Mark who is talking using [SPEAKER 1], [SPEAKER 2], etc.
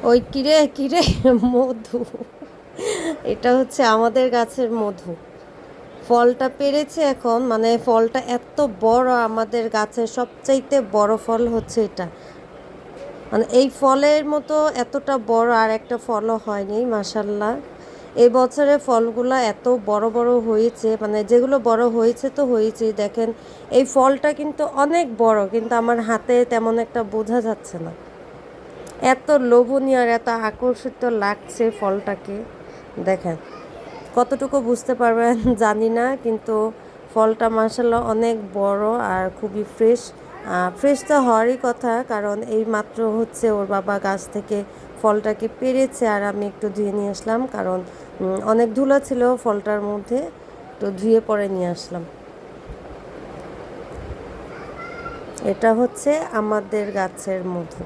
[SPEAKER 1] ওই কিরে কিরে মধু, এটা হচ্ছে আমাদের গাছের মধু। ফলটা পেরেছে এখন, মানে ফলটা এত বড়, আমাদের গাছের সবচাইতে বড় ফল হচ্ছে এটা। মানে এই ফলের মতো এতটা বড় আর একটা ফলও হয়নি মাশাল্লাহ। এই বছরে ফলগুলা এত বড় বড় হয়েছে, মানে যেগুলো বড় হয়েছে তো হয়েছেই। দেখেন এই ফলটা কিন্তু অনেক বড়, কিন্তু আমার হাতে তেমন একটা বোঝা যাচ্ছে না। এত লোভনীয় আর এত আকর্ষিত লাগছে ফলটাকে। দেখেন কতটুকু বুঝতে পারবেন জানি না, কিন্তু ফলটা মাসাল্লাহ অনেক বড় আর খুবই ফ্রেশ। ফ্রেশ তো হওয়ারই কথা, কারণ এই মাত্র হচ্ছে ওর বাবা গাছ থেকে ফলটাকে পেরেছে আর আমি একটু ধুয়ে নিয়ে আসলাম, কারণ অনেক ধুলা ছিল ফলটার মধ্যে, তো ধুয়ে পরে নিয়ে আসলাম। এটা হচ্ছে আমাদের গাছের মধু।